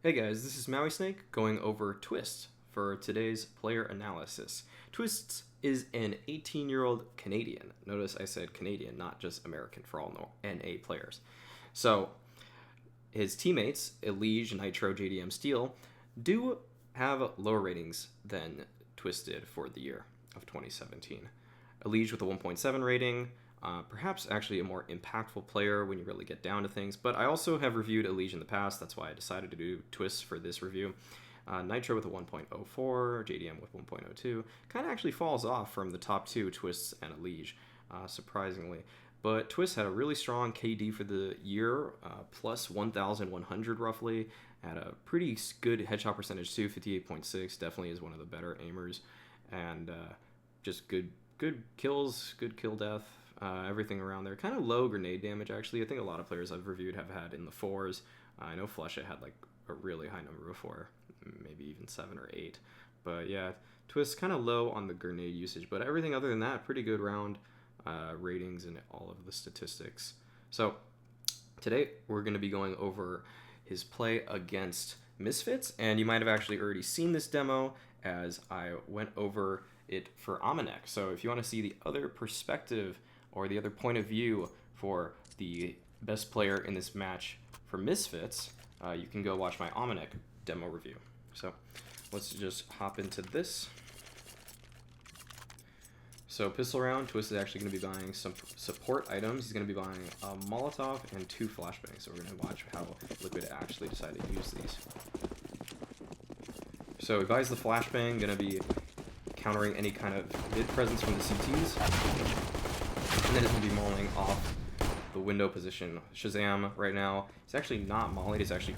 Hey guys, this is Mauisnake going over Twistzz for today's player analysis. Twistzz is an 18-year-old Canadian. Notice I said Canadian, not just American for all NA players. So his teammates, ELEAGUE, Nitro, JDM, Steel, do have lower ratings than Twistzz did for the year of 2017. ELEAGUE with a 1.7 rating, perhaps actually a more impactful player when you really get down to things, but I also have reviewed ELEAGUE in the past. That's why I decided to do Twistzz for this review. Nitro with a 1.04, JDM with 1.02, kind of actually falls off from the top two, Twistzz and ELEAGUE, surprisingly. But Twistzz had a really strong KD for the year, plus 1,100 roughly, had a pretty good headshot percentage too, 58.6, definitely is one of the better aimers, and just good kills, good kill death, everything around there. Kind of low grenade damage, actually. I think a lot of players I've reviewed have had in the 4s. I know Flesha had like a really high number of 4, maybe even 7 or 8. But yeah, Twistzz kind of low on the grenade usage, but everything other than that, pretty good round ratings and all of the statistics. So today we're going to be going over his play against Misfits, and you might have actually already seen this demo as I went over it for Mauisnake. So if you want to see the other perspective or the other point of view for the best player in this match for Misfits, you can go watch my Mauisnake demo review. So let's just hop into this. So pistol round, Twistzz is actually going to be buying some support items. He's going to be buying a Molotov and 2 flashbangs. So we're going to watch how Liquid actually decided to use these. So he buys the flashbang, going to be countering any kind of mid presence from the CTs. And then it's going to be mauling off the window position. Shazam right now, he's actually not mauling, he's actually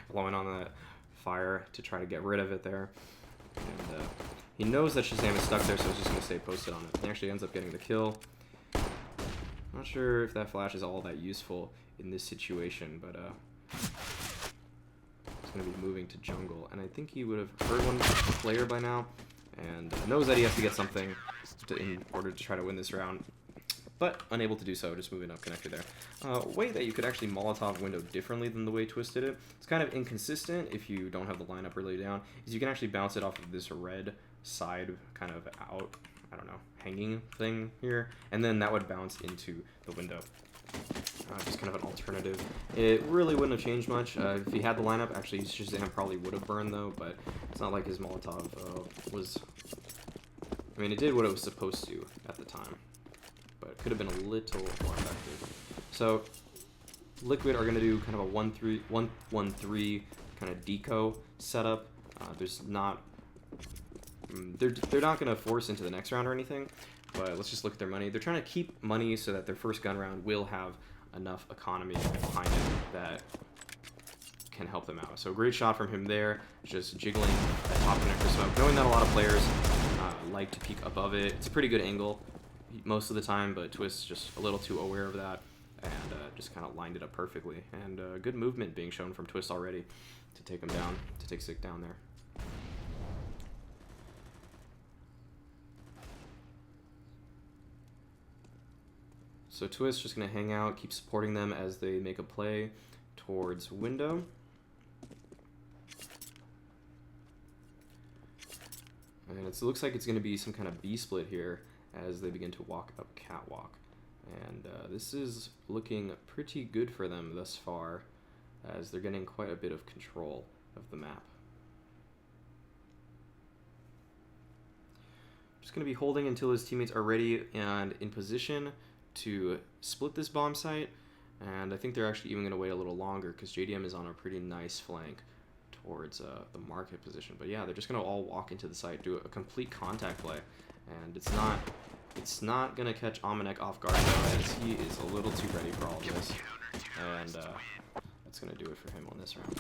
blowing on the fire to try to get rid of it there. And he knows that Shazam is stuck there, so he's just going to stay posted on it. He actually ends up getting the kill. Not sure if that flash is all that useful in this situation, but he's going to be moving to jungle. And I think he would have heard one player by now, and knows that he has to get something in order to try to win this round, but unable to do so, just moving up connector there. Way that you could actually Molotov window differently than the way Twistzz did it, it's kind of inconsistent if you don't have the lineup really down, is you can actually bounce it off of this red side kind of out, I don't know, hanging thing here, and then that would bounce into the window. Just kind of an alternative. It really wouldn't have changed much. If he had the lineup, actually Shazam probably would have burned though, but it's not like his Molotov was... I mean, it did what it was supposed to at the time, but it could have been a little more effective. So Liquid are going to do kind of a 1-1-3 kind of deco setup. There's not... They're not going to force into the next round or anything, but let's just look at their money. They're trying to keep money so that their first gun round will have enough economy behind it that can help them out. So great shot from him there, just jiggling that top connector smoke. Knowing that a lot of players like to peek above it. It's a pretty good angle most of the time, but Twistzz just a little too aware of that and just kind of lined it up perfectly. And good movement being shown from Twistzz already to take him down, to take Sick down there. So Twistzz just going to hang out, keep supporting them as they make a play towards window. And it looks like it's going to be some kind of B-split here as they begin to walk up catwalk. And this is looking pretty good for them thus far, as they're getting quite a bit of control of the map. Just going to be holding until his teammates are ready and in position to split this bomb site. And I think they're actually even going to wait a little longer because JDM is on a pretty nice flank towards the market position. But yeah, they're just going to all walk into the site, do a complete contact play, and it's not going to catch Mauisnake off guard though, as he is a little too ready for all of this, and that's going to do it for him on this round.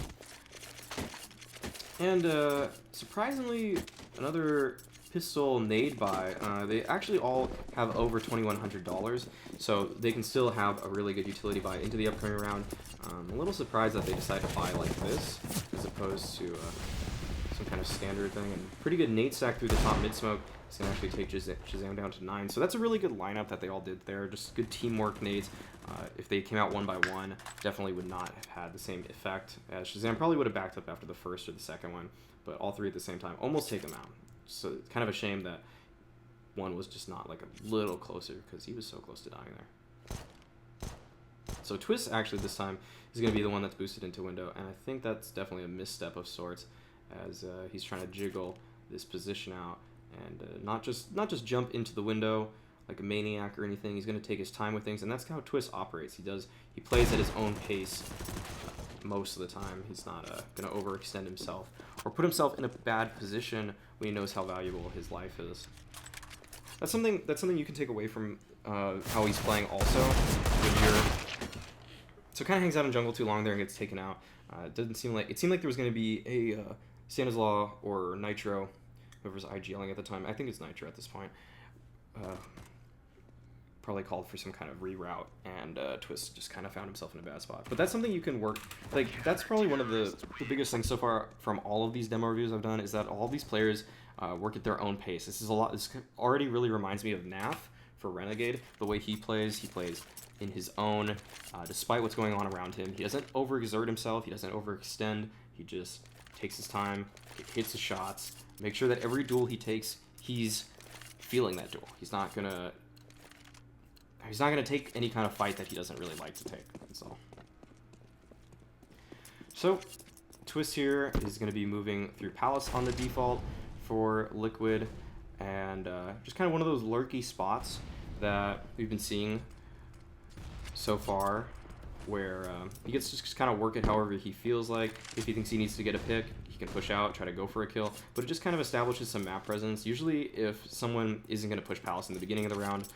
And surprisingly, another pistol nade buy. They actually all have over $2,100, so they can still have a really good utility buy into the upcoming round. I'm a little surprised that they decided to buy like this as opposed to some kind of standard thing. And pretty good nade stack through the top mid smoke. He's going to actually take Shazam down to 9. So that's a really good lineup that they all did there. Just good teamwork nades. If they came out one by one, definitely would not have had the same effect as Shazam. Probably would have backed up after the first or the second one. But all three at the same time almost take him out. So it's kind of a shame that one was just not like a little closer because he was so close to dying there. So Twistzz actually this time is going to be the one that's boosted into window, and I think that's definitely a misstep of sorts as he's trying to jiggle this position out and not just jump into the window like a maniac or anything. He's going to take his time with things, and that's how Twistzz operates. He plays at his own pace most of the time. He's not going to overextend himself or put himself in a bad position when he knows how valuable his life is. That's something you can take away from how he's playing also. So kind of hangs out in jungle too long there and gets taken out. It seemed like there was going to be a Stanislaw or Nitro, whoever's IGLing at the time. I think it's Nitro at this point. Probably called for some kind of reroute, and Twistzz just kind of found himself in a bad spot. But that's something you can work. Like, that's probably one of the biggest things so far from all of these demo reviews I've done, is that all these players work at their own pace. This already really reminds me of Naf for Renegade. The way he plays in his own, despite what's going on around him. He doesn't overexert himself. He doesn't overextend. He just takes his time, hits his shots, make sure that every duel he takes, he's feeling that duel. He's not gonna take any kind of fight that he doesn't really like to take. That's all. So Twistzz here is going to be moving through Palace on the default for Liquid, and just kind of one of those lurky spots that we've been seeing so far, where he gets to just kind of work it however he feels like. If he thinks he needs to get a pick, he can push out, try to go for a kill, but it just kind of establishes some map presence. Usually if someone isn't going to push Palace in the beginning of the round,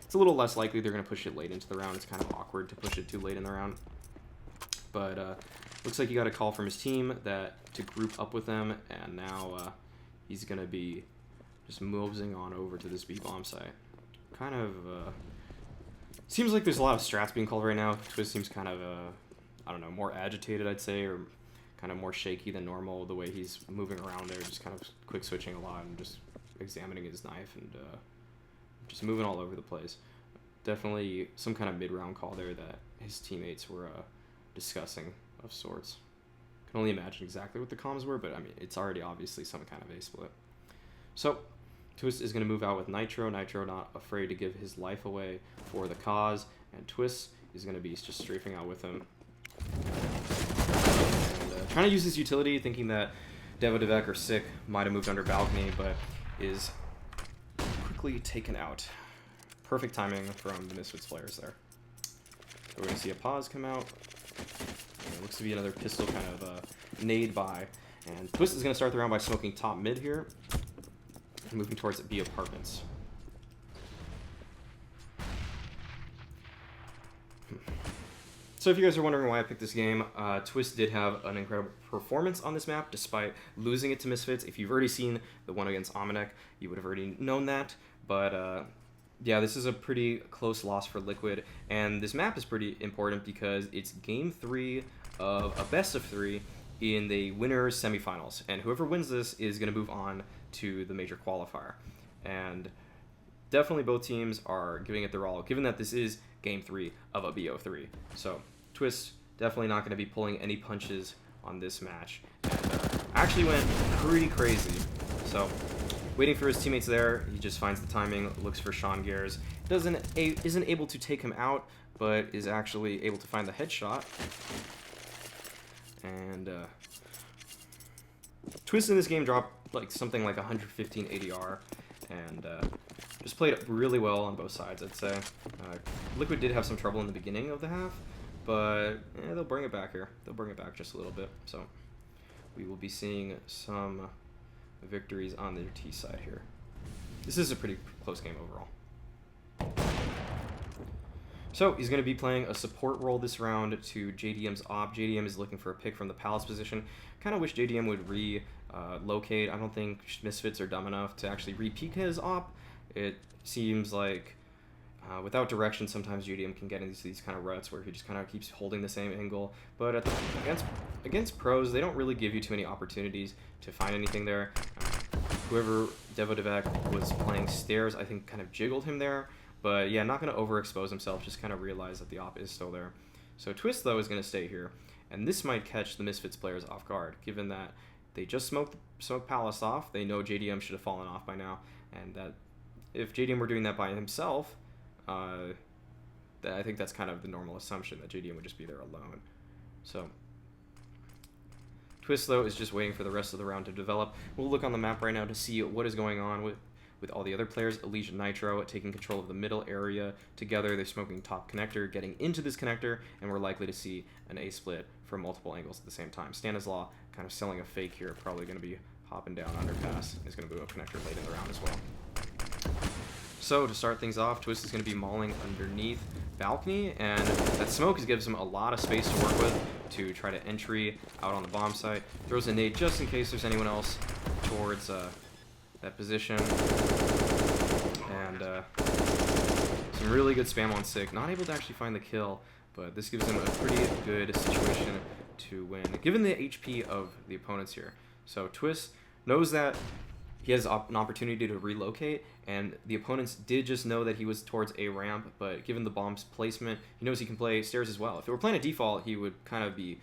it's a little less likely they're going to push it late into the round. It's kind of awkward to push it too late in the round. But looks like he got a call from his team to group up with them, and now he's going to be just moseying on over to this B-bomb site. Kind of seems like there's a lot of strats being called right now. Twistzz seems kind of I don't know, more agitated, I'd say, or kind of more shaky than normal. The way he's moving around there, just kind of quick switching a lot and just examining his knife and just moving all over the place. Definitely some kind of mid-round call there that his teammates were discussing of sorts. Can only imagine exactly what the comms were, but I mean, it's already obviously some kind of A-split. So Twistzz is going to move out with Nitro. Nitro not afraid to give his life away for the cause, and Twistzz is going to be just strafing out with him. And trying to use his utility, thinking that Devo Devek or Sick might have moved under balcony, but is quickly taken out. Perfect timing from the Misfits players there. So we're going to see a pause come out. And it looks to be another pistol kind of nade by. And Twistzz is going to start the round by smoking top mid here, and moving towards B apartments. So if you guys are wondering why I picked this game, Twistzz did have an incredible performance on this map despite losing it to Misfits. If you've already seen the one against Mauisnake, you would have already known that. But yeah, this is a pretty close loss for Liquid, and this map is pretty important because it's game 3 of a best of 3 in the winners semifinals, and whoever wins this is going to move on to the major qualifier. And definitely both teams are giving it their all, given that this is game 3 of a BO3. So Twistzz definitely not going to be pulling any punches on this match, and actually went pretty crazy. So waiting for his teammates there, he just finds the timing, looks for Sean Gears, isn't able to take him out, but is actually able to find the headshot. And Twistzz in this game dropped like something like 115 ADR, and just played really well on both sides, I'd say. Liquid did have some trouble in the beginning of the half, but they'll bring it back here. They'll bring it back just a little bit. So we will be seeing some victories on their T side here. This is a pretty close game overall. So he's going to be playing a support role this round to JDM's op. JDM is looking for a pick from the Palace position. Kind of wish JDM would relocate. I don't think Misfits are dumb enough to actually re-peek his op. It seems like Without direction, sometimes JDM can get into these kind of ruts where he just kind of keeps holding the same angle. But against pros, they don't really give you too many opportunities to find anything there. Whoever Devodevec was playing stairs, I think, kind of jiggled him there. But yeah, not going to overexpose himself, just kind of realize that the op is still there. So Twistzz, though, is going to stay here. And this might catch the Misfits players off guard, given that they just smoked Palace off. They know JDM should have fallen off by now. And that if JDM were doing that by himself, I think that's kind of the normal assumption, that JDM would just be there alone. So Twistzz, though, is just waiting for the rest of the round to develop. We'll look on the map right now to see what is going on with all the other players. ELEAGUE Nitro taking control of the middle area. Together, they're smoking top connector, getting into this connector, and we're likely to see an A-split from multiple angles at the same time. Stanislaw kind of selling a fake here, probably going to be hopping down underpass. He's going to move up connector late in the round as well. So to start things off, Twistzz is going to be mauling underneath balcony, and that smoke gives him a lot of space to work with to try to entry out on the bomb site. Throws a nade just in case there's anyone else towards that position. And some really good spam on Sig. Not able to actually find the kill, but this gives him a pretty good situation to win, given the HP of the opponents here. So Twistzz knows that he has an opportunity to relocate, and the opponents did just know that he was towards a ramp, but given the bomb's placement, he knows he can play stairs as well. If it were playing a default, he would kind of be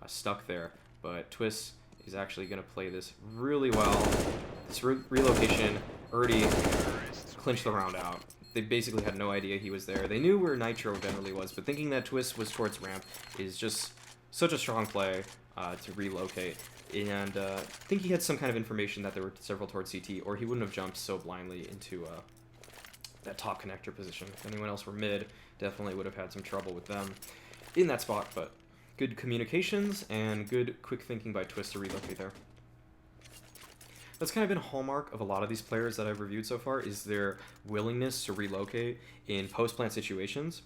stuck there, but Twistzz is actually going to play this really well. This relocation already clinched the round out. They basically had no idea he was there. They knew where Nitro generally was, but thinking that Twistzz was towards ramp is just such a strong play to relocate. And I think he had some kind of information that there were several towards CT, or he wouldn't have jumped so blindly into that top connector position. If anyone else were mid, definitely would have had some trouble with them in that spot, but good communications and good quick thinking by Twistzz to relocate there. That's kind of been a hallmark of a lot of these players that I've reviewed so far, is their willingness to relocate in post-plant situations.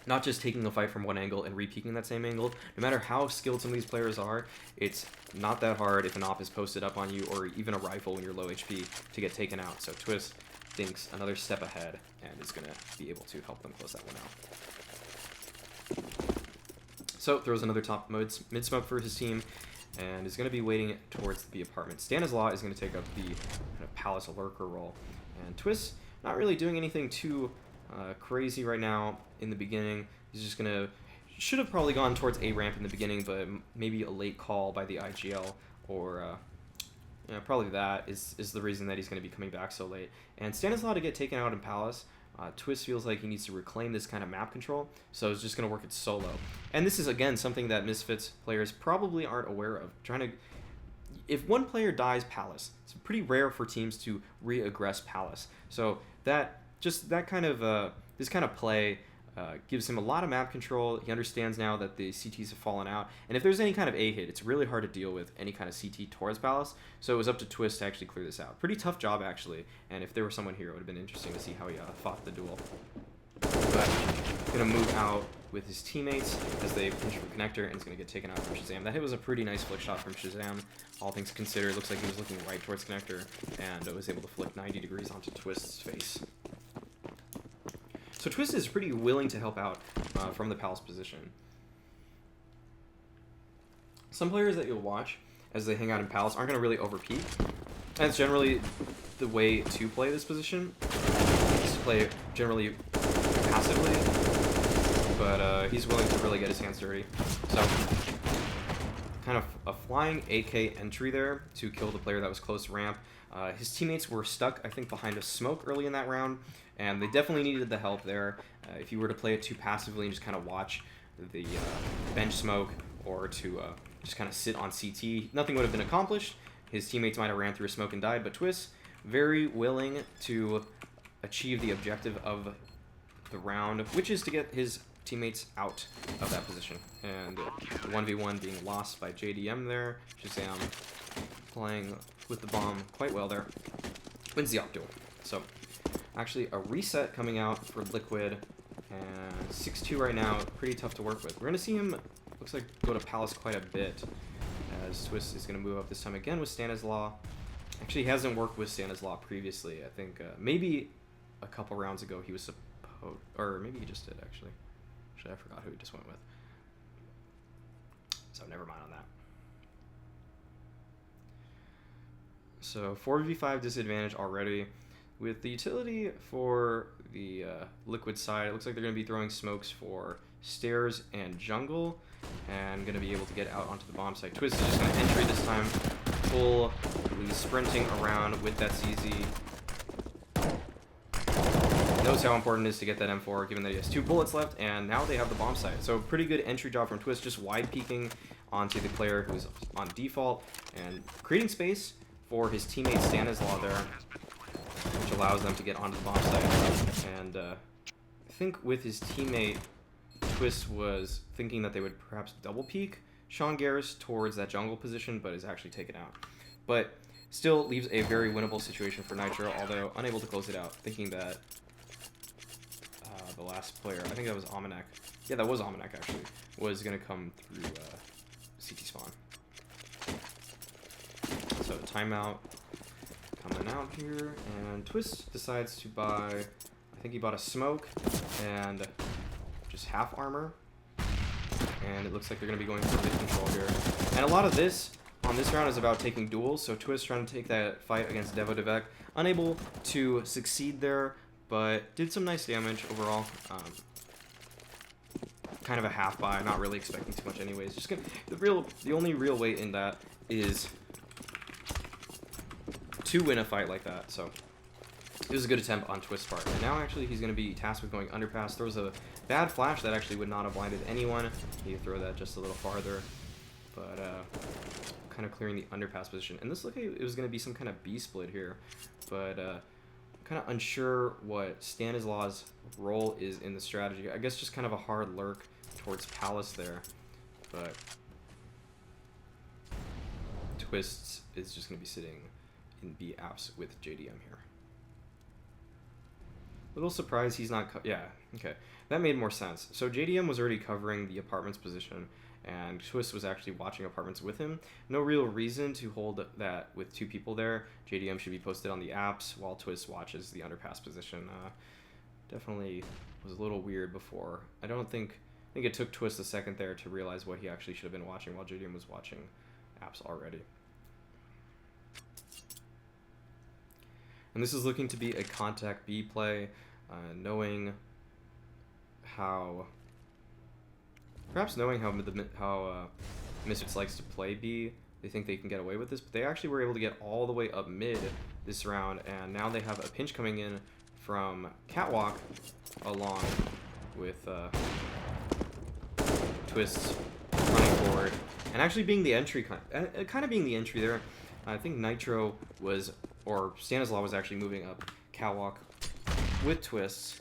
Not just taking a fight from one angle and re-peeking that same angle. No matter how skilled some of these players are, it's not that hard if an op is posted up on you, or even a rifle when you're low HP, to get taken out. So Twistzz thinks another step ahead and is going to be able to help them close that one out. So throws another top mid smoke for his team, and is going to be waiting towards the B apartment. Stanislaw is going to take up the kind of Palace lurker role. And Twistzz not really doing anything too crazy right now in the beginning. He's just going to... Should have probably gone towards A ramp in the beginning, but maybe a late call by the IGL, or probably that is the reason that he's going to be coming back so late. And Stanislaw to get taken out in Palace, Twistzz feels like he needs to reclaim this kind of map control, so he's just going to work it solo. And this is, again, something that Misfits players probably aren't aware of. If one player dies Palace, it's pretty rare for teams to re-aggress Palace. So this kind of play gives him a lot of map control. He understands now that the CTs have fallen out, and if there's any kind of A hit, it's really hard to deal with any kind of CT towards Palace, so it was up to Twistzz to actually clear this out. Pretty tough job, actually, and if there was someone here, it would have been interesting to see how he fought the duel. But going to move out with his teammates as they pinch for connector, and he's going to get taken out from Shazam. That hit was a pretty nice flick shot from Shazam, all things considered. Looks like he was looking right towards connector, and was able to flick 90 degrees onto Twistz's face. So Twistzz is pretty willing to help out from the Palace position. Some players that you'll watch as they hang out in Palace aren't going to really overpeak. That's generally the way to play this position. Just play generally passively, but he's willing to really get his hands dirty. So kind of a flying AK entry there to kill the player that was close to ramp. His teammates were stuck, I think, behind a smoke early in that round, and they definitely needed the help there. If you were to play it too passively and just kind of watch the bench smoke, or to just kind of sit on CT, nothing would have been accomplished. His teammates might have ran through a smoke and died, but Twistzz, very willing to achieve the objective of the round, which is to get his teammates out of that position. And the 1v1 being lost by JDM there. Shazam playing with the bomb quite well there. Wins the op duel. So actually a reset coming out for Liquid, and 6-2 right now, pretty tough to work with. We're going to see him, looks like, go to Palace quite a bit, as Twistzz is going to move up this time again with Stanislaw. Actually, he hasn't worked with Stanislaw previously. I think maybe a couple rounds ago he was Oh, or maybe he just did, actually. Actually, I forgot who he just went with. So never mind on that. So 4v5 disadvantage already. With the utility for the Liquid side, it looks like they're going to be throwing smokes for stairs and jungle, and going to be able to get out onto the bomb site. Twistzz is just going to entry this time, fully sprinting around with that CZ. Knows how important it is to get that M4, given that he has 2 bullets left, and now they have the bomb site. So pretty good entry job from Twistzz, just wide peeking onto the player who's on default, and creating space for his teammate Stanislaw there, which allows them to get onto the bomb site. And I think with his teammate, Twistzz was thinking that they would perhaps double peek Sean Garris towards that jungle position, but is actually taken out. But still leaves a very winnable situation for Nitro, although unable to close it out, thinking that the last player, I think that was Mauisnake. Yeah, that was Mauisnake actually, was going to come through CT spawn. So timeout coming out here, and Twistzz decides to buy, I think he bought a smoke and just half armor, and it looks like they're going to be going for mid control here. And a lot of this on this round is about taking duels, so Twistzz trying to take that fight against Devo Devek, unable to succeed there, but did some nice damage overall. Kind of a half buy, not really expecting too much anyways. Just gonna, the only real weight in that is to win a fight like that. So it was a good attempt on Twistzz part. And now actually he's going to be tasked with going underpass. Throws a bad flash that actually would not have blinded anyone. He throw that just a little farther, but kind of clearing the underpass position. And this looked like it was going to be some kind of B split here, but kind of unsure what Stanislaw's role is in the strategy. I guess just kind of a hard lurk towards Palace there, but Twistzz is just going to be sitting in B apps with JDM here. Little surprised he's not, yeah, okay. That made more sense. So JDM was already covering the apartments position, and Twistzz was actually watching apartments with him. No real reason to hold that with 2 people there. JDM should be posted on the apps while Twistzz watches the underpass position. Definitely was a little weird before. I think it took Twistzz a second there to realize what he actually should have been watching while JDM was watching apps already. And this is looking to be a contact B play, knowing how Misfits likes to play B. They think they can get away with this, but they actually were able to get all the way up mid this round, and now they have a pinch coming in from Catwalk along with Twistzz running forward and actually being the entry, kind of being the entry there. I think Nitro was, or Stanislaw was actually moving up Catwalk with Twistzz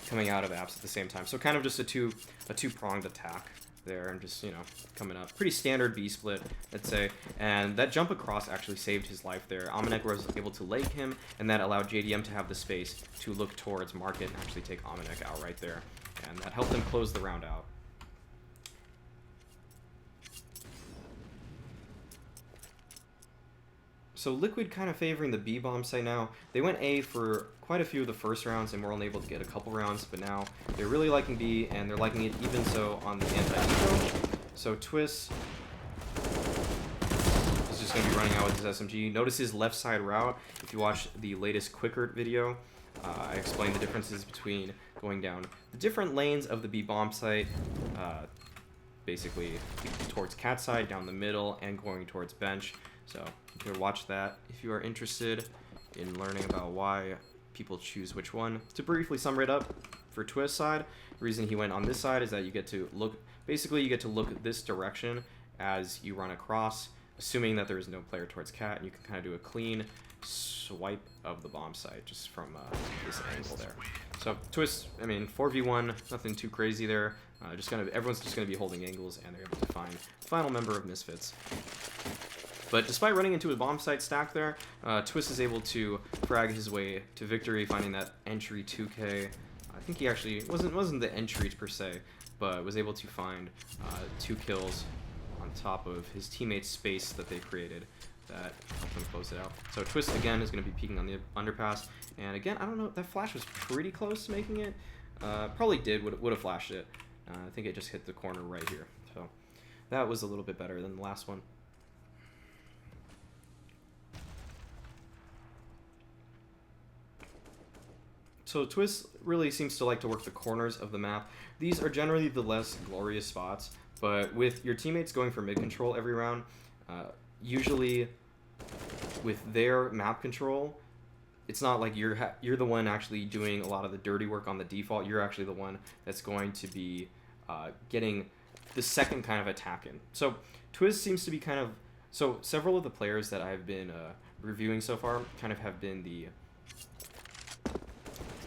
coming out of apps at the same time. So kind of just a two-pronged attack there, and just, you know, coming up. Pretty standard B split, let's say. And that jump across actually saved his life there. Mauisnake was able to leg him, and that allowed JDM to have the space to look towards Market and actually take Mauisnake out right there. And that helped them close the round out. So Liquid kind of favoring the B bomb site now. They went A for quite a few of the first rounds and were only able to get a couple rounds, but now they're really liking B, and they're liking it even so on the anti-eco. So Twistzz is just going to be running out with his SMG. Notice his left side route. If you watch the latest Quickert video, I explained the differences between going down the different lanes of the B bomb site, basically towards cat side, down the middle, and going towards bench. So you can watch that if you are interested in learning about why people choose which one. To briefly sum it up, for Twistzz side, the reason he went on this side is that you get to look, basically you get to look this direction as you run across, assuming that there is no player towards cat, and you can kind of do a clean swipe of the bomb site just from this angle there. So Twistzz, I mean, 4v1, nothing too crazy there. Everyone's just gonna be holding angles, and they're able to find the final member of Misfits. But despite running into a bomb site stack there, Twistzz is able to frag his way to victory, finding that entry 2K. I think he actually wasn't the entry per se, but was able to find 2 kills on top of his teammates' space that they created that helped them close it out. So Twistzz again is going to be peeking on the underpass, and again, I don't know, that flash was pretty close to making it. Probably would have flashed it. I think it just hit the corner right here. So that was a little bit better than the last one. So Twistzz really seems to like to work the corners of the map. These are generally the less glorious spots, but with your teammates going for mid control every round, usually with their map control, it's not like you're the one actually doing a lot of the dirty work on the default. You're actually the one that's going to be getting the second kind of attack in. So Twistzz seems to be kind of... So several of the players that I've been reviewing so far kind of have been the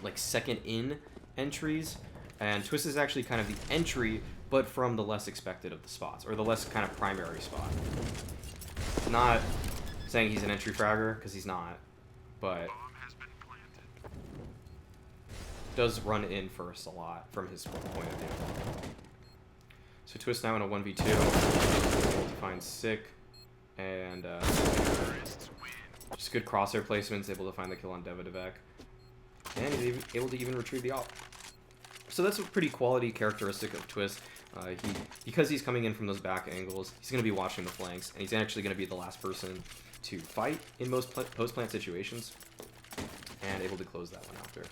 like second in entries, and Twistzz is actually kind of the entry, but from the less expected of the spots, or the less kind of primary spot. Not saying he's an entry fragger, because he's not, but does run in first a lot from his point of view. So Twistzz now in a 1v2, able to find Sick, and just good crosshair placements, able to find the kill on Devadevek. And he's able to even retrieve the op. So that's a pretty quality characteristic of Twistzz. Because he's coming in from those back angles, he's going to be watching the flanks, and he's actually going to be the last person to fight in most post-plant situations, and able to close that one out there.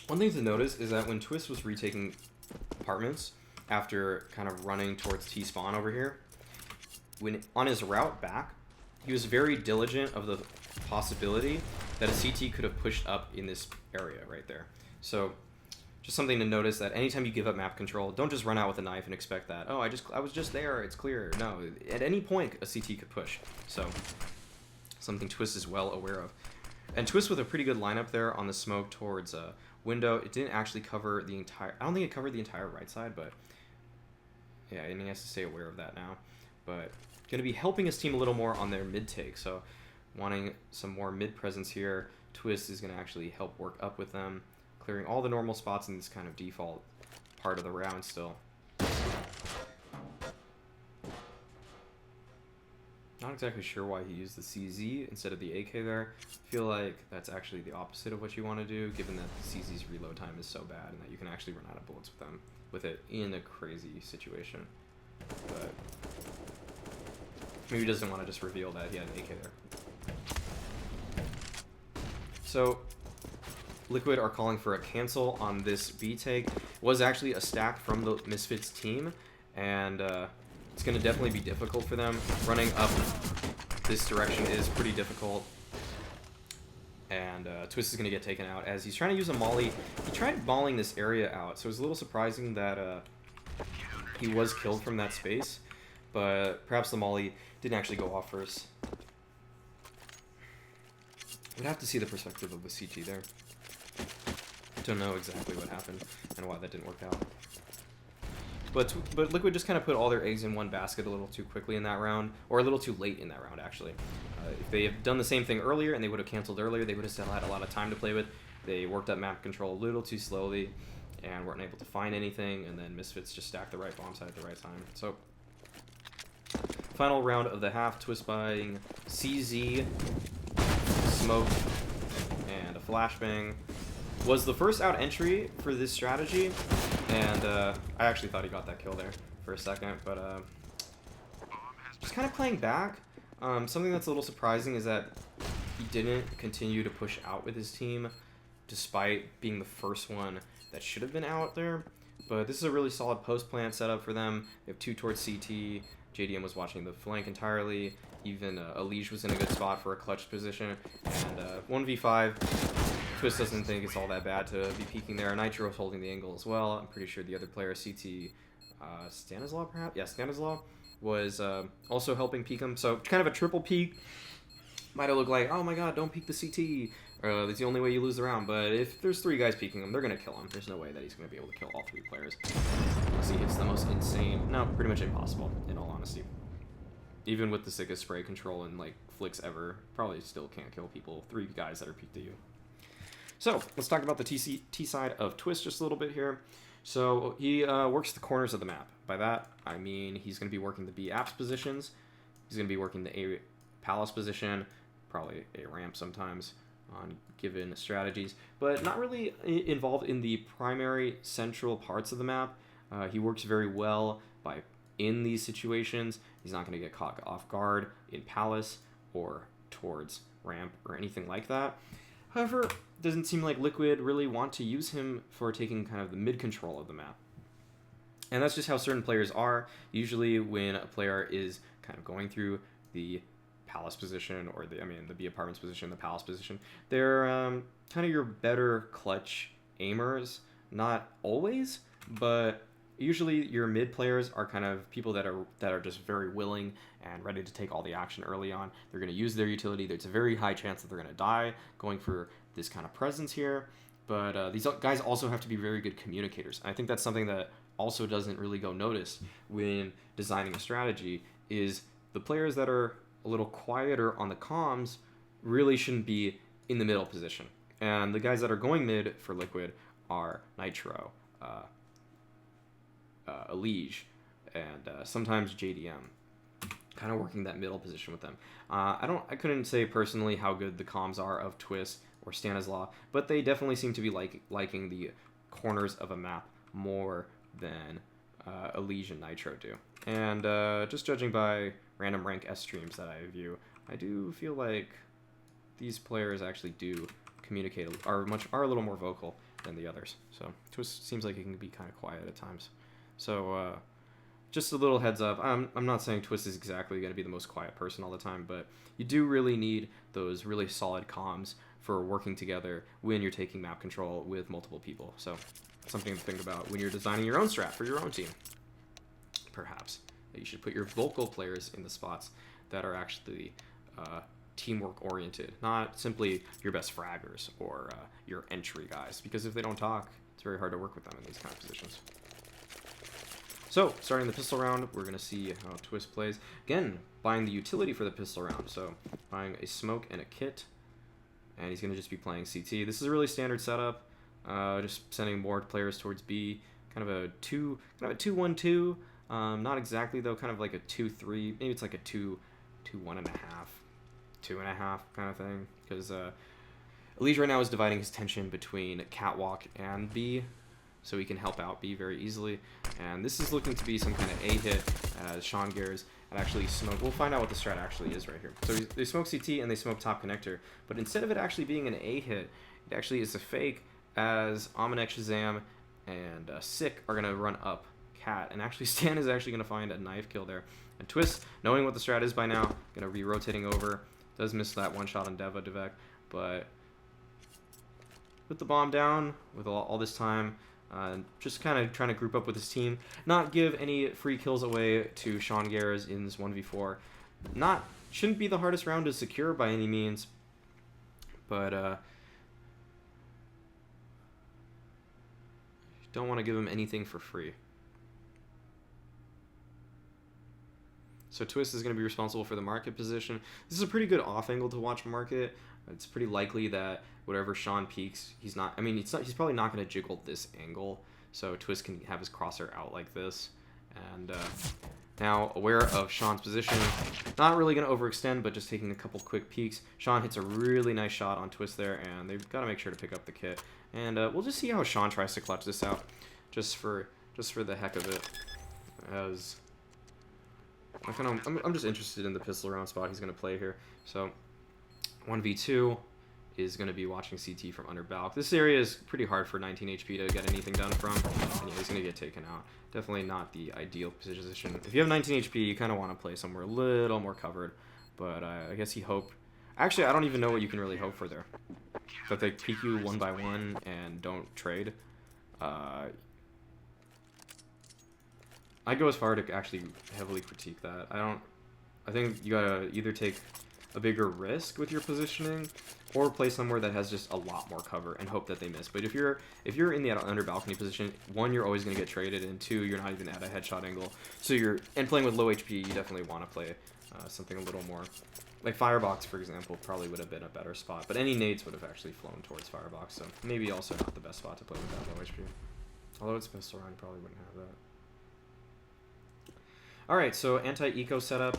One thing to notice is that when Twistzz was retaking apartments after kind of running towards T-spawn over here, when on his route back, he was very diligent of the possibility that a CT could have pushed up in this area right there. So just something to notice, that anytime you give up map control, don't just run out with a knife and expect that, oh, I was just there, it's clear. No, at any point a CT could push. So something Twistzz is well aware of. And Twistzz with a pretty good lineup there on the smoke towards window. It didn't actually cover the entire... I don't think it covered the entire right side, but yeah, and he has to stay aware of that now. But going to be helping his team a little more on their mid take, so wanting some more mid presence here. Twistzz is going to actually help work up with them, clearing all the normal spots in this kind of default part of the round still. Not exactly sure why he used the CZ instead of the AK there. I feel like that's actually the opposite of what you want to do, given that the CZ's reload time is so bad and that you can actually run out of bullets with it in a crazy situation. But maybe he doesn't want to just reveal that he had an AK there. So Liquid are calling for a cancel on this B take. Was actually a stack from the Misfits team, and it's going to definitely be difficult for them. Running up this direction is pretty difficult, and Twistzz is going to get taken out as he's trying to use a molly. He tried balling this area out, so it was a little surprising that he was killed from that space, but perhaps the molly didn't actually go off first. We'd have to see the perspective of the CT there. Don't know exactly what happened and why that didn't work out. But Liquid just kind of put all their eggs in one basket a little too quickly in that round, or a little too late in that round, actually. If they had done the same thing earlier and they would have canceled earlier, they would have still had a lot of time to play with. They worked up map control a little too slowly and weren't able to find anything, and then Misfits just stacked the right bomb site at the right time. So, final round of the half, Twistzz buying CZ, smoke, and a flashbang. Was the first out entry for this strategy, and I actually thought he got that kill there for a second, but just kind of playing back. Something that's a little surprising is that he didn't continue to push out with his team, despite being the first one that should have been out there. But this is a really solid post-plant setup for them. They have two towards CT. JDM was watching the flank entirely. Even ELEAGUE was in a good spot for a clutch position. And 1v5, Twistzz doesn't think it's all that bad to be peeking there. Nitro's holding the angle as well. I'm pretty sure the other player, CT Stanislaw, perhaps? Yeah, Stanislaw was also helping peek him. So kind of a triple peek. Might have looked like, oh my god, don't peek the CT. That's the only way you lose the round. But if there's three guys peeking him, they're going to kill him. There's no way that he's going to be able to kill all three players. Unless he hits the most insane... No, pretty much impossible, in all honesty. Even with the sickest spray control and like flicks ever, probably still can't kill people. Three guys that are peeked at you. So, let's talk about the T side of Twistzz just a little bit here. So he works the corners of the map. By that, I mean he's going to be working the B apps positions. He's going to be working the A palace position, probably A ramp sometimes on given strategies, but not really involved in the primary central parts of the map. He works very well in these situations. He's not going to get caught off guard in palace or towards ramp or anything like that. However, it doesn't seem like Liquid really want to use him for taking kind of the mid-control of the map. And that's just how certain players are. Usually when a player is kind of going through the palace position or the B apartments position, the palace position, they're kind of your better clutch aimers. Not always, but usually your mid players are kind of people that are just very willing and ready to take all the action early on. They're going to use their utility. There's a very high chance that they're going to die going for this kind of presence here. But these guys also have to be very good communicators. And I think that's something that also doesn't really go noticed when designing a strategy, is the players that are a little quieter on the comms really shouldn't be in the middle position. And the guys that are going mid for Liquid are Nitro, ELEAGUE, and sometimes JDM, kind of working that middle position with them. I couldn't say personally how good the comms are of Twistzz or Stanislaw, but they definitely seem to be liking the corners of a map more than ELEAGUE and Nitro do. And just judging by random rank S streams that I view, I do feel like these players actually do communicate, are a little more vocal than the others. So Twistzz seems like he can be kind of quiet at times. So just a little heads up. I'm not saying Twistzz is exactly going to be the most quiet person all the time, but you do really need those really solid comms for working together when you're taking map control with multiple people. So something to think about when you're designing your own strat for your own team. Perhaps you should put your vocal players in the spots that are actually teamwork oriented, not simply your best fraggers or your entry guys, because if they don't talk, it's very hard to work with them in these kind of positions. So, starting the pistol round, we're going to see how Twistzz plays. Again, buying the utility for the pistol round, so buying a smoke and a kit, and he's going to just be playing CT. This is a really standard setup, just sending more players towards B, kind of a 2-1-2, not exactly though, kind of like a 2-3, maybe it's like a 2-1.5, 2.5 kind of thing, because ELEAGUE right now is dividing his tension between Catwalk and B, so he can help out B very easily. And this is looking to be some kind of A hit as Sean Gares and actually smoke. We'll find out what the strat actually is right here. So they smoke CT and they smoke top connector, but instead of it actually being an A hit, it actually is a fake, as Mauisnake, Shazam, and Sick are going to run up Cat, and actually Stan is actually going to find a knife kill there. And Twistzz, knowing what the strat is by now, going to be rotating over. Does miss that one shot on Devek, but with the bomb down, with all this time, just kind of trying to group up with his team, not give any free kills away to Sean Gares in this 1v4. Shouldn't be the hardest round to secure by any means, but don't want to give him anything for free. So Twistzz is going to be responsible for the market position. This is a pretty good off angle to watch market. It's pretty likely that whatever Sean peeks, he's probably not going to jiggle this angle. So Twistzz can have his crosshair out like this. And now aware of Sean's position, not really going to overextend, but just taking a couple quick peeks. Sean hits a really nice shot on Twistzz there, and they've got to make sure to pick up the kit. And we'll just see how Sean tries to clutch this out, just for the heck of it. As I'm just interested in the pistol round spot he's going to play here. So 1v2 is going to be watching CT from under Balk. This area is pretty hard for 19 HP to get anything done from, and yeah, he's going to get taken out. Definitely not the ideal position. If you have 19 HP, you kind of want to play somewhere a little more covered, but I guess he hoped... Actually, I don't even know what you can really hope for there. That they peek you one by one and don't trade. I'd go as far to actually heavily critique that. I think you gotta either take a bigger risk with your positioning, or play somewhere that has just a lot more cover and hope that they miss. But if you're in the under balcony position, one, you're always gonna get traded, and two, you're not even at a headshot angle. So playing with low HP, you definitely want to play something a little more like Firebox, for example, probably would have been a better spot. But any nades would have actually flown towards Firebox, so maybe also not the best spot to play with that low HP. Although it's pistol round, you probably wouldn't have that. Alright, so anti-eco setup.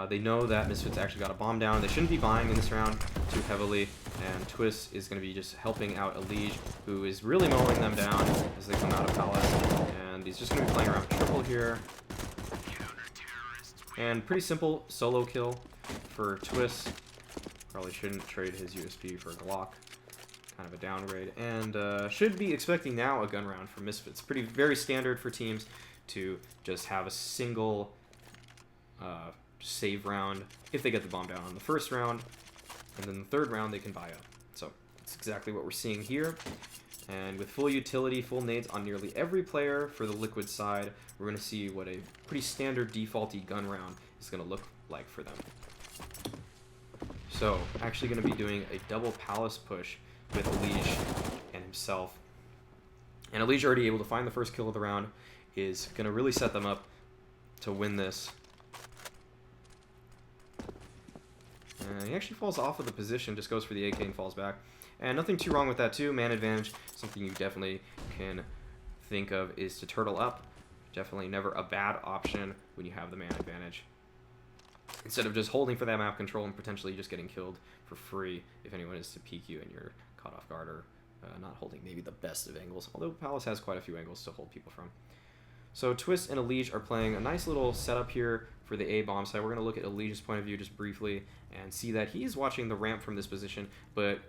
They know that Misfits actually got a bomb down. They shouldn't be buying in this round too heavily. And Twistzz is going to be just helping out ELEAGUE, who is really mowing them down as they come out of Palace. And he's just going to be playing around triple here. And pretty simple solo kill for Twistzz. Probably shouldn't trade his USP for a Glock. Kind of a downgrade. And should be expecting now a gun round for Misfits. Very standard for teams to just have a single save round if they get the bomb down on the first round, and then the third round they can buy up. So that's exactly what we're seeing here. And with full utility, full nades on nearly every player for the Liquid side, we're going to see what a pretty standard defaulty gun round is going to look like for them. So actually going to be doing a double Palace push with ELEAGUE and himself. And ELEAGUE already able to find the first kill of the round, is going to really set them up to win this. He actually falls off of the position, just goes for the AK and falls back. And nothing too wrong with that too. Man advantage, something you definitely can think of is to turtle up. Definitely never a bad option when you have the man advantage. Instead of just holding for that map control and potentially just getting killed for free if anyone is to peek you and you're caught off guard or not holding maybe the best of angles. Although Palace has quite a few angles to hold people from. So Twistzz and ELEAGUE are playing a nice little setup here for the A bomb side. We're going to look at ELEAGUE's point of view just briefly and see that he's watching the ramp from this position, but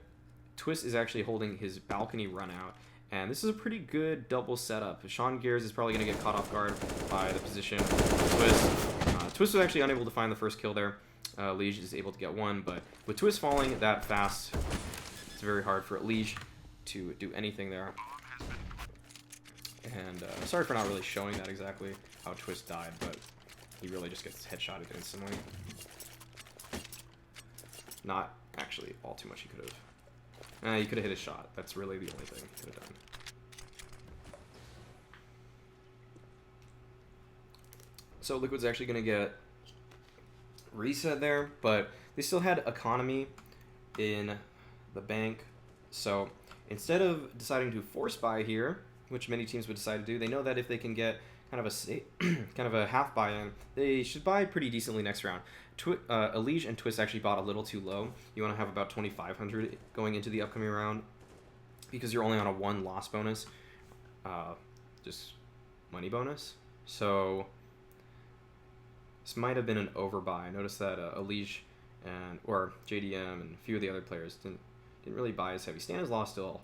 Twistzz is actually holding his balcony run out. And this is a pretty good double setup. Sean Gears is probably going to get caught off guard by the position of Twistzz. Twistzz was actually unable to find the first kill there. ELEAGUE is able to get one, but with Twistzz falling that fast, it's very hard for ELEAGUE to do anything there. And sorry for not really showing that exactly how Twistzz died, but he really just gets headshotted instantly. Not actually all too much he could have. He could have hit a shot. That's really the only thing he could have done. So Liquid's actually going to get reset there, but they still had economy in the bank. So instead of deciding to force buy here, which many teams would decide to do, they know that if they can get kind of a half buy-in, they should buy pretty decently next round. ELEAGUE and Twistzz actually bought a little too low. You want to have about 2,500 going into the upcoming round because you're only on a 1 loss bonus, just money bonus. So this might have been an overbuy. Notice that ELEAGUE or JDM and a few of the other players didn't really buy as heavy. Stanislaw still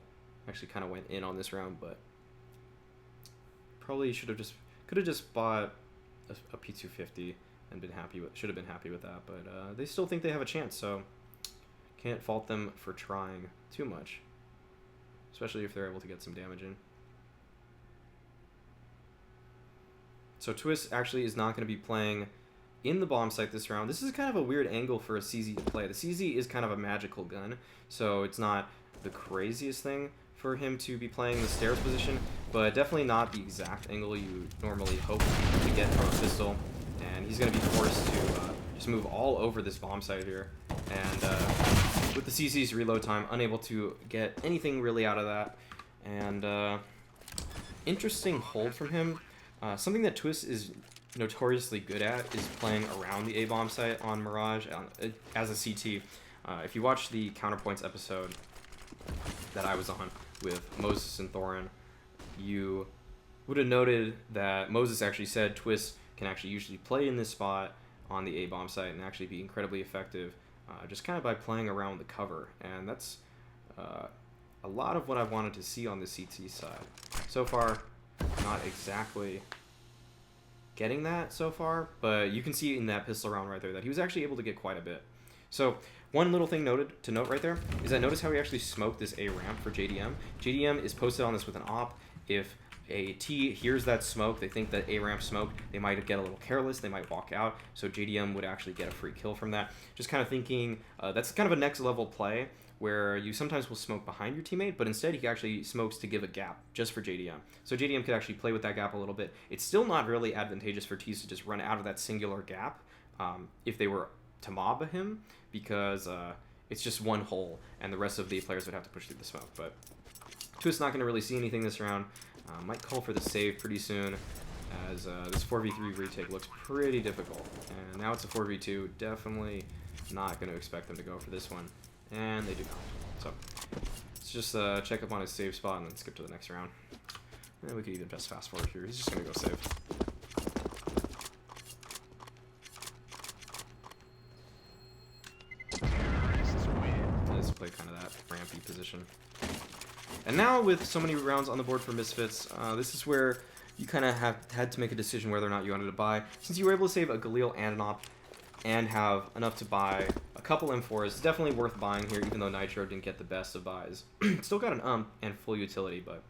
actually kind of went in on this round, but probably could have just bought a P250 and should have been happy with that. But they still think they have a chance, so can't fault them for trying too much, especially if they're able to get some damage in. So Twistzz actually is not going to be playing in the bomb site this round. This is kind of a weird angle for a CZ to play. The CZ is kind of a magical gun, so it's not the craziest thing for him to be playing the stairs position, but definitely not the exact angle you normally hope to get from a pistol. And he's going to be forced to just move all over this bomb site here. And with the CZ's reload time, unable to get anything really out of that. And interesting hold from him. Something that Twistzz is notoriously good at is playing around the A-bomb site on Mirage as a CT. If you watch the Counterpoints episode that I was on with Moses and Thorin, you would have noted that Moses actually said Twistzz can actually usually play in this spot on the A-bomb site and actually be incredibly effective just kind of by playing around the cover. And that's a lot of what I wanted to see on the CT side. So far, not exactly getting that so far, but you can see in that pistol round right there that he was actually able to get quite a bit. So one little thing to note right there is that notice how he actually smoked this A ramp for JDM. JDM is posted on this with an op. If a T hears that smoke, they think that A ramp smoke, they might get a little careless, they might walk out, so JDM would actually get a free kill from that. Just kind of thinking, that's kind of a next level play where you sometimes will smoke behind your teammate, but instead he actually smokes to give a gap just for JDM. So JDM could actually play with that gap a little bit. It's still not really advantageous for T's to just run out of that singular gap if they were to mob him, because it's just one hole and the rest of the players would have to push through the smoke. But Twistzz not going to really see anything this round. Might call for the save pretty soon, as this 4v3 retake looks pretty difficult. And now it's a 4v2, definitely not going to expect them to go for this one. And they do not. So let's just check up on his save spot and then skip to the next round. And we could even just fast forward here. He's just going to go save. Let's play kind of that rampy position. And now with so many rounds on the board for Misfits, this is where you kind of had to make a decision whether or not you wanted to buy. Since you were able to save a Galil and an Op and have enough to buy a couple M4s, it's definitely worth buying here, even though Nitro didn't get the best of buys. Still got an and full utility, but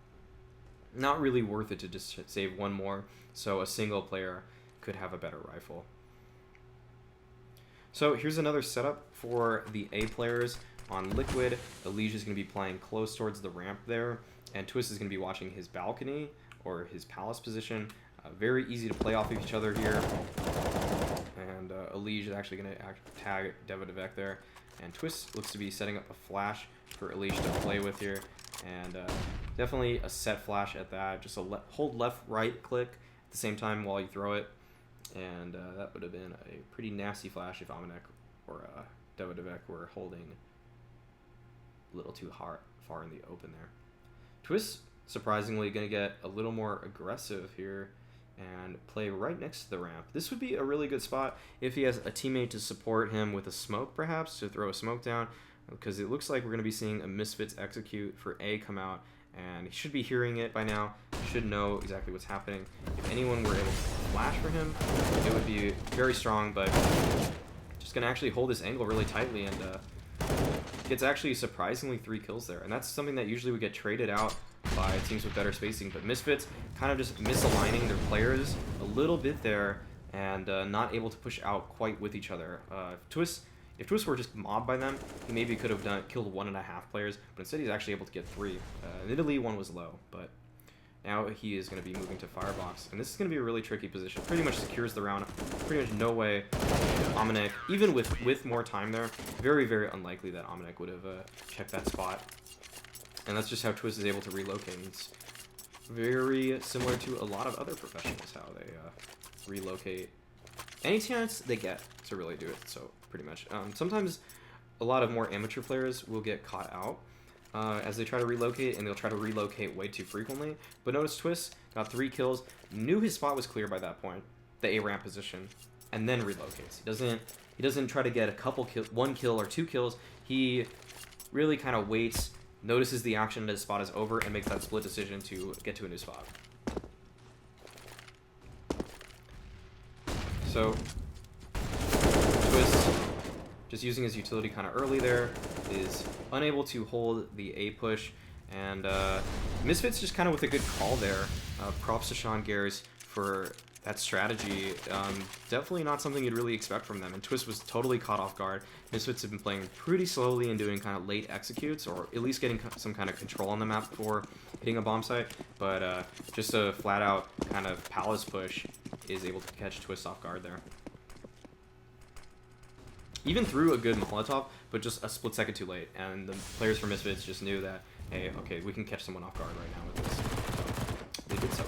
not really worth it to just save one more, so a single player could have a better rifle. So here's another setup for the A players. On Liquid, ELEAGUE is going to be playing close towards the ramp there, and Twistzz is going to be watching his balcony or his palace position. Very easy to play off of each other here. And ELEAGUE is actually going to tag Devadevek there. And Twistzz looks to be setting up a flash for ELEAGUE to play with here. And definitely a set flash at that. Just hold left, right click at the same time while you throw it. And that would have been a pretty nasty flash if Mauisnake or Devadevek were holding a little too far in the open there. Twistzz, surprisingly, going to get a little more aggressive here and play right next to the ramp. This would be a really good spot if he has a teammate to support him with a smoke, perhaps, to throw a smoke down, because it looks like we're going to be seeing a Misfits execute for A come out, and he should be hearing it by now, should know exactly what's happening. If anyone were able to flash for him, it would be very strong, but just going to actually hold this angle really tightly, and gets actually surprisingly 3 kills there. And that's something that usually would get traded out by teams with better spacing, but Misfits kind of just misaligning their players a little bit there and not able to push out quite with each other. If Twistzz were just mobbed by them, he maybe could have killed 1.5 players, but instead he's actually able to get 3. Admittedly, 1 was low, but now he is going to be moving to Firebox, and this is going to be a really tricky position. Pretty much secures the round. Pretty much no way Mauisnake, even with more time there, very, very unlikely that Mauisnake would have checked that spot. And that's just how Twistzz is able to relocate. It's very similar to a lot of other professionals, how they relocate any chance they get to really do it, so pretty much. Sometimes a lot of more amateur players will get caught out as they try to relocate, and they'll try to relocate way too frequently. But notice Twistzz got 3 kills, knew his spot was clear by that point, the A ramp position, and then relocates. He doesn't try to get a couple 1 kill or 2 kills. He really kind of waits, notices the action that his spot is over, and makes that split decision to get to a new spot. So Twistzz, just using his utility kind of early there, is unable to hold the A push, and Misfits just kind of with a good call there. Props to Sean Gares for that strategy. Definitely not something you'd really expect from them, and Twistzz was totally caught off guard. Misfits have been playing pretty slowly and doing kind of late executes, or at least getting some kind of control on the map before hitting a bomb site, but just a flat-out kind of palace push is able to catch Twistzz off guard there. Even threw a good Molotov, but just a split second too late, and the players from Misfits just knew that, hey, okay, we can catch someone off guard right now with this. So they did so.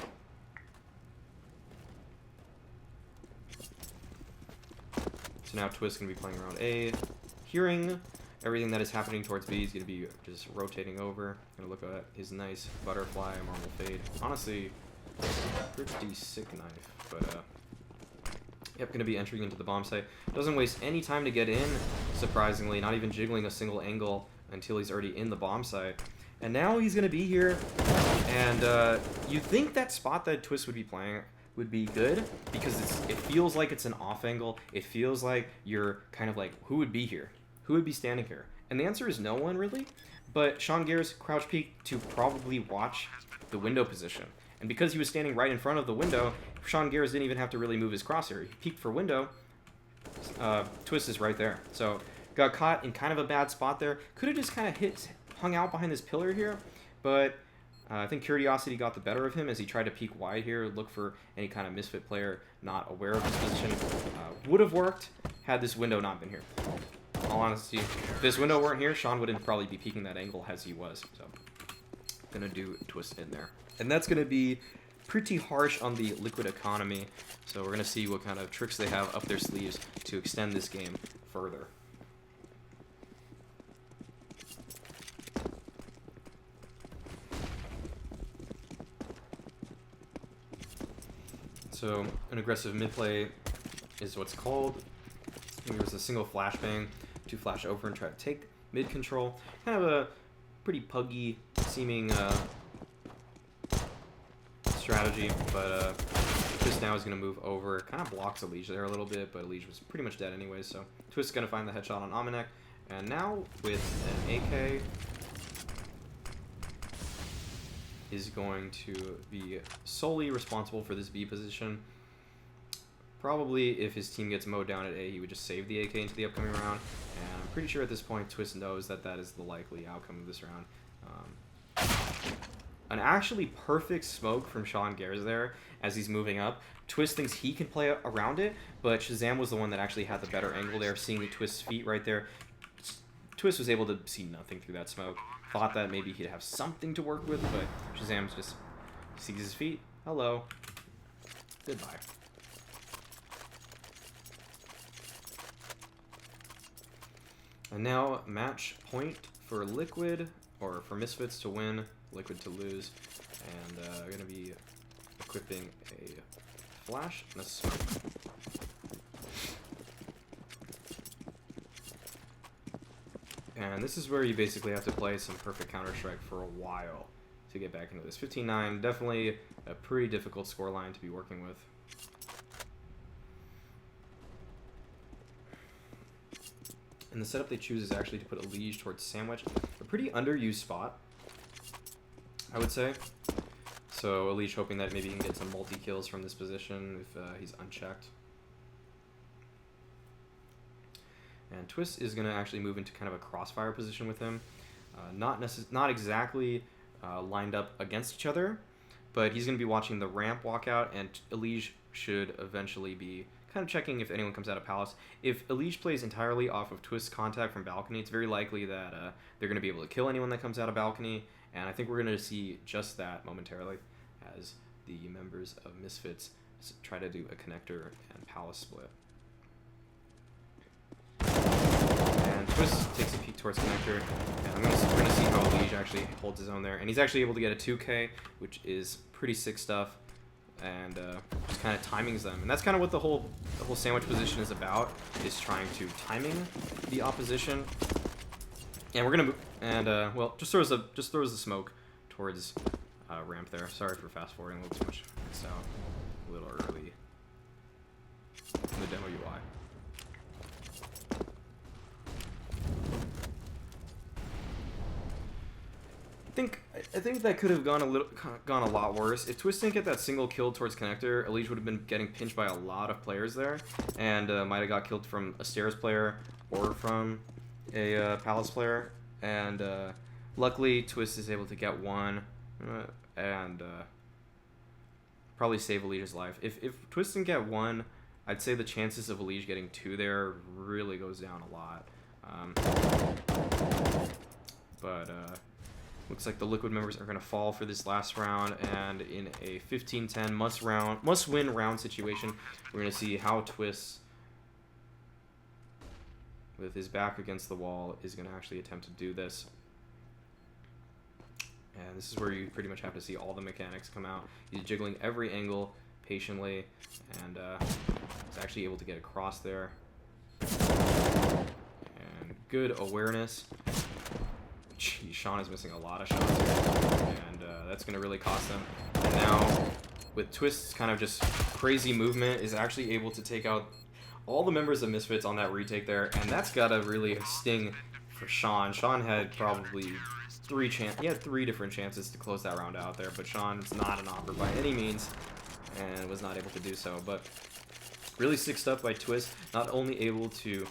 So now Twistzz going to be playing around A, hearing everything that is happening towards B. He's going to be just rotating over. Going to look at his nice butterfly marble fade. Honestly, pretty sick knife, but yep, going to be entering into the bomb site. Doesn't waste any time to get in, surprisingly, not even jiggling a single angle until he's already in the bomb site. And now he's going to be here, and you think that spot that Twistzz would be playing would be good, because it feels like it's an off angle. It feels like you're kind of like, who would be here? Who would be standing here? And the answer is no one, really. But Sean Gares crouch peeked to probably watch the window position. And because he was standing right in front of the window, Sean Gares didn't even have to really move his crosshair. He peeked for window. Twistzz is right there. So got caught in kind of a bad spot there. Could have just kind of hung out behind this pillar here, but I think curiosity got the better of him as he tried to peek wide here, look for any kind of misfit player not aware of his position. Would have worked had this window not been here. In all honesty, if this window weren't here, Sean wouldn't probably be peeking that angle as he was. So gonna do Twistzz in there. And that's gonna be pretty harsh on the liquid economy, so we're gonna see what kind of tricks they have up their sleeves to extend this game further. So an aggressive mid play is what's called. There's a single flashbang to flash over and try to take mid control. Kind of a pretty puggy seeming strategy, but Twistzz now is going to move over. Kind of blocks ELEAGUE there a little bit, but ELEAGUE was pretty much dead anyway, so Twistzz is going to find the headshot on Mauisnake. And now with an AK, is going to be solely responsible for this B position. Probably if his team gets mowed down at A, he would just save the AK into the upcoming round. And I'm pretty sure at this point, Twistzz knows that that is the likely outcome of this round. An actually perfect smoke from Sean Gares there as he's moving up. Twistzz thinks he can play around it, but Shazam was the one that actually had the better angle there, seeing the Twistz's feet right there. Twistzz was able to see nothing through that smoke. Thought that maybe he'd have something to work with, but Shazam just sees his feet. Hello. Goodbye. And now match point for Liquid, or for Misfits to win, Liquid to lose. And I'm going to be equipping a flash and a smoke. And this is where you basically have to play some perfect Counter-Strike for a while to get back into this. 15-9, definitely a pretty difficult scoreline to be working with. And the setup they choose is actually to put ELEAGUE towards Sandwich. A pretty underused spot, I would say. So ELEAGUE hoping that maybe he can get some multi-kills from this position if he's unchecked. And Twistzz is going to actually move into kind of a crossfire position with him. Not exactly lined up against each other, but he's going to be watching the ramp walk out, and ELEAGUE should eventually be kind of checking if anyone comes out of Palace. If ELEAGUE plays entirely off of Twistzz contact from balcony, it's very likely that they're going to be able to kill anyone that comes out of balcony, and I think we're going to see just that momentarily as the members of Misfits try to do a connector and Palace split. And Twistzz takes a peek towards connector, and we're going to see how ELEAGUE actually holds his own there. And he's actually able to get a 2K, which is pretty sick stuff, and just kind of timings them. And that's kind of what the whole sandwich position is about, is trying to timing the opposition. And we're going to move, and well, just throws the smoke towards ramp there. Sorry for fast forwarding a little too much. It's out a little early in the demo UI. I think that could have gone a lot worse. If Twistzz didn't get that single kill towards connector, ELEAGUE would have been getting pinched by a lot of players there, and might have got killed from a stairs player or from a Palace player. And luckily, Twistzz is able to get one and probably save ELEAGUE's life. If Twistzz didn't get one, I'd say the chances of ELEAGUE getting two there really goes down a lot. Looks like the Liquid members are going to fall for this last round, and in a 15-10 must-win round situation, we're going to see how Twistzz, with his back against the wall, is going to actually attempt to do this. And this is where you pretty much have to see all the mechanics come out. He's jiggling every angle patiently, and he's actually able to get across there. And good awareness. Geez, Sean is missing a lot of shots here, and that's going to really cost them. And now, with Twistzz kind of just crazy movement, is actually able to take out all the members of Misfits on that retake there, and that's got to really sting for Sean. Sean had probably three different chances to close that round out there, but Sean's not an opera by any means, and was not able to do so. But really sick stuff by Twistzz, not only able to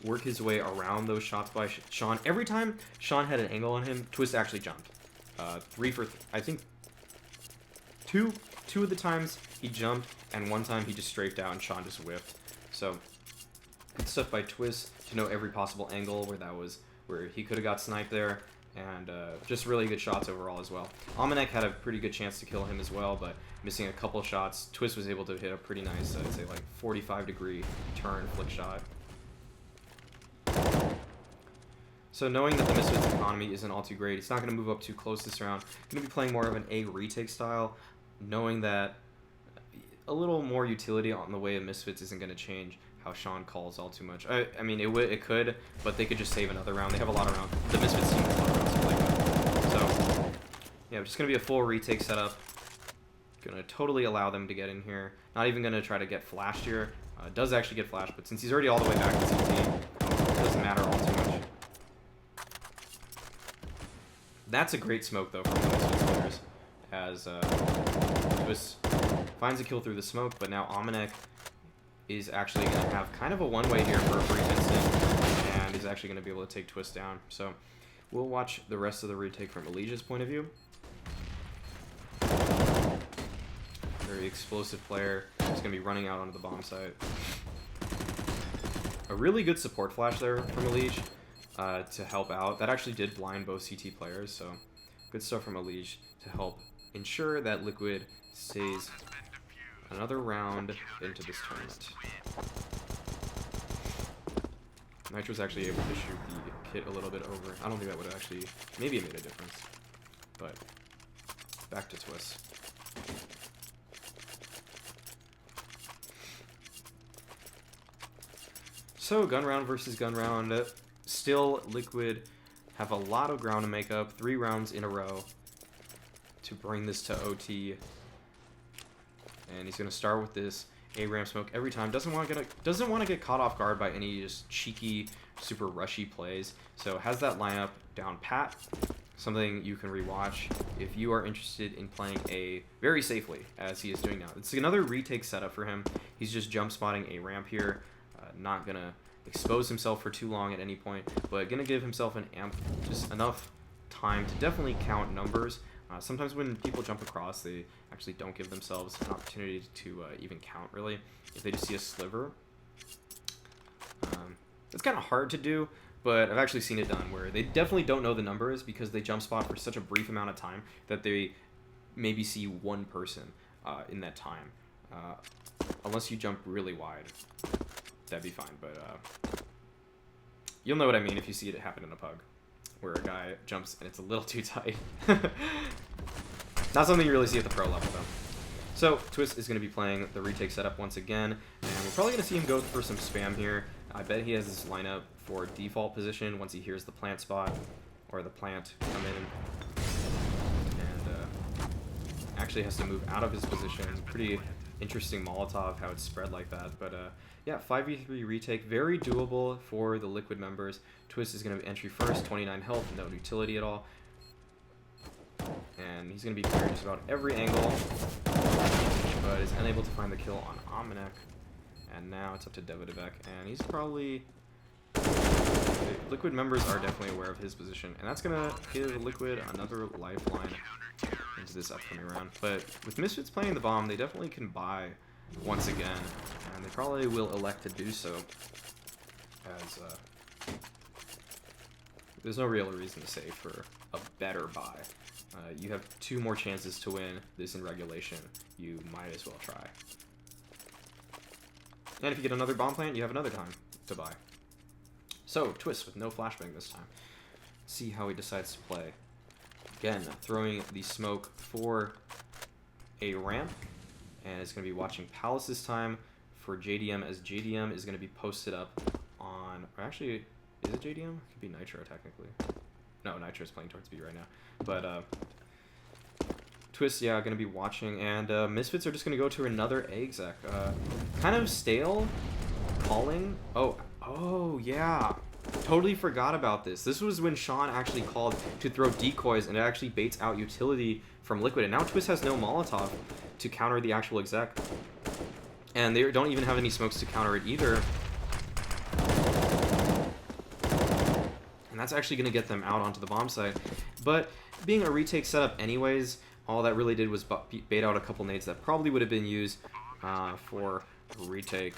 work his way around those shots by Sean. Every time Sean had an angle on him, Twistzz actually jumped. I think two of the times he jumped, and one time he just strafed out and Sean just whiffed. So good stuff by Twistzz to know every possible angle where he could have got sniped there, and just really good shots overall as well. Mauisnake had a pretty good chance to kill him as well, but missing a couple shots. Twistzz was able to hit a pretty nice, I'd say like 45-degree turn flick shot. So knowing that the Misfits economy isn't all too great, he's not going to move up too close this round. Going to be playing more of an A retake style, knowing that a little more utility on the way of Misfits isn't going to change how Sean calls all too much. I mean, it could, but they could just save another round. They have a lot of rounds. The Misfits team has a lot of rounds to play with. So, yeah, just going to be a full retake setup. Going to totally allow them to get in here. Not even going to try to get flashed here. Does actually get flashed, but since he's already all the way back to CT, it doesn't matter all too much. That's a great smoke, though, from the Misfits players, as Twistzz finds a kill through the smoke, but now Mauisnake is actually going to have kind of a one-way here for a brief instant, and is actually going to be able to take Twistzz down. So we'll watch the rest of the retake from ELEAGUE's point of view. Very explosive player. He's going to be running out onto the bomb site. A really good support flash there from ELEAGUE to help out. That actually did blind both CT players, so good stuff from ELEAGUE to help ensure that Liquid stays another round into this tournament. Nitro's actually able to shoot the kit a little bit over. I don't think that would have actually... Maybe it made a difference. But back to Twistzz. So, gun round versus gun round. Still, Liquid have a lot of ground to make up. 3 rounds in a row to bring this to OT. And he's going to start with this A-ramp smoke every time. Doesn't want to get caught off guard by any just cheeky, super rushy plays. So has that lineup down pat. Something you can rewatch if you are interested in playing A very safely, as he is doing now. It's another retake setup for him. He's just jump spotting A-ramp here. Not going to expose himself for too long at any point, but going to give himself an amp, just enough time to definitely count numbers. Sometimes when people jump across, they actually don't give themselves an opportunity to even count, really, if they just see a sliver. It's kind of hard to do, but I've actually seen it done, where they definitely don't know the numbers because they jump spot for such a brief amount of time that they maybe see one person in that time. Unless you jump really wide, that'd be fine, but you'll know what I mean if you see it happen in a pug, where a guy jumps and it's a little too tight. Not something you really see at the pro level, though. So, Twistzz is going to be playing the retake setup once again, and we're probably going to see him go for some spam here. I bet he has this lineup for default position once he hears the plant spot, or the plant come in, and actually has to move out of his position. Pretty interesting Molotov, how it's spread like that, but yeah, 5v3 retake, very doable for the Liquid members. Twistzz is going to be entry first, 29 health, no utility at all. And he's going to be clearing just about every angle, but is unable to find the kill on Mauisnake. And now it's up to Devadevek, and he's probably... Liquid members are definitely aware of his position, and that's going to give Liquid another lifeline into this upcoming round. But with Misfits playing the bomb, they definitely can buy once again, and they probably will elect to do so, as there's no real reason to say for a better buy. You have 2 more chances to win this in regulation. You might as well try. And if you get another bomb plant, you have another time to buy. So, Twistzz with no flashbang this time. See how he decides to play. Again, throwing the smoke for a ramp, and it's going to be watching Palace this time for JDM, as JDM is going to be posted up on... Or actually, is it JDM? It could be Nitro, technically. No, Nitro is playing towards B right now. But Twistzz, yeah, going to be watching, and Misfits are just going to go to another A exec. Kind of stale calling. Oh, yeah. Totally forgot about this. This was when Sean actually called to throw decoys, and it actually baits out utility from Liquid. And now Twistzz has no Molotov to counter the actual exec. And they don't even have any smokes to counter it either. And that's actually going to get them out onto the bomb site. But being a retake setup anyways, all that really did was bait out a couple nades that probably would have been used for retake.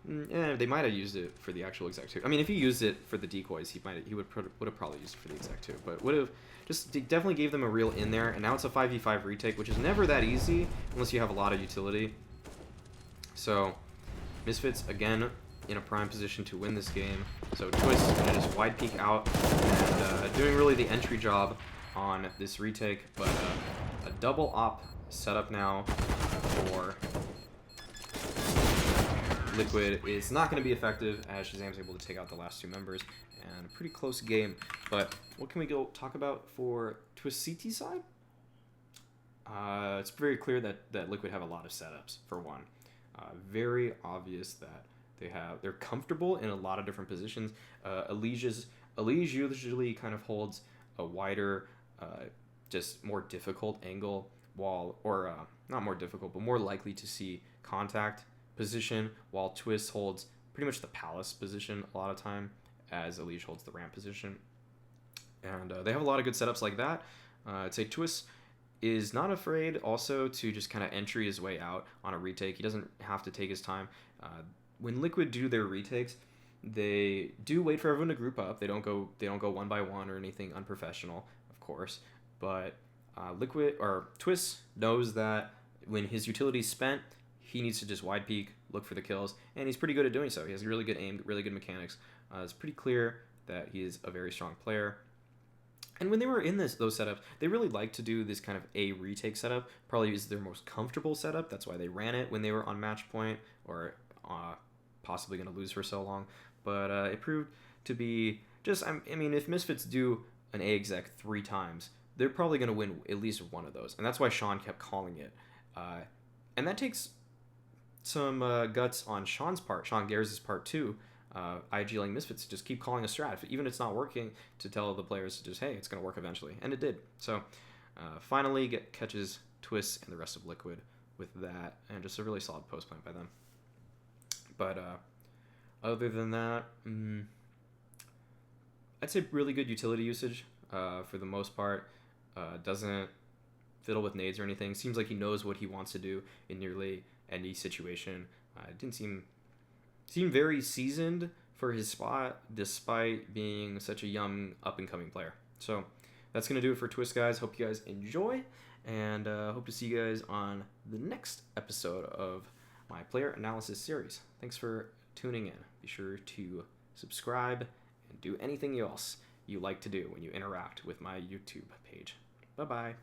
They might have used it for the actual exec too. I mean, if he used it for the decoys, he would have probably used it for the exec too. But would have just definitely gave them a real in there. And now it's a 5v5 retake, which is never that easy unless you have a lot of utility. So Misfits again in a prime position to win this game. So Twistzz is gonna just wide peek out and doing really the entry job on this retake, but a double op setup now for Liquid is not going to be effective as Shazam's able to take out the last two members, and a pretty close game. But what can we go talk about for Twistzz side? It's very clear that Liquid have a lot of setups, for one. Very obvious that they're comfortable in a lot of different positions. ELEAGUE usually kind of holds a wider, just more difficult angle wall, or not more difficult, but more likely to see contact position, while Twistzz holds pretty much the palace position a lot of time, as ELEAGUE holds the ramp position. And they have a lot of good setups like that. I'd say Twistzz is not afraid also to just kind of entry his way out on a retake. He doesn't have to take his time. When Liquid do their retakes, they do wait for everyone to group up. They don't go one by one or anything unprofessional, of course. But Twistzz knows that when his utility's spent, he needs to just wide peek, look for the kills, and he's pretty good at doing so. He has really good aim, really good mechanics. It's pretty clear that he is a very strong player. And when they were in those setups, they really like to do this kind of a retake setup. Probably is their most comfortable setup. That's why they ran it when they were on match point, or possibly going to lose for so long. But it proved to be just, I mean, if Misfits do an A exec 3 times, they're probably going to win at least one of those. And that's why Sean kept calling it. And that takes some guts on Sean Garrett's part too. IGLing Misfits just keep calling a strat, even if it's not working, to tell the players just, hey, it's going to work eventually. And it did. So finally catches Twistzz and the rest of Liquid with that, and just a really solid post plant by them. But other than that, I'd say really good utility usage for the most part. Doesn't fiddle with nades or anything. Seems like he knows what he wants to do in nearly any situation. It didn't seem very seasoned for his spot, despite being such a young up-and-coming player. So that's going to do it for Twistzz, guys. Hope you guys enjoy, and hope to see you guys on the next episode of my player analysis series. Thanks for tuning in. Be sure to subscribe and do anything else you like to do when you interact with my YouTube page. Bye-bye.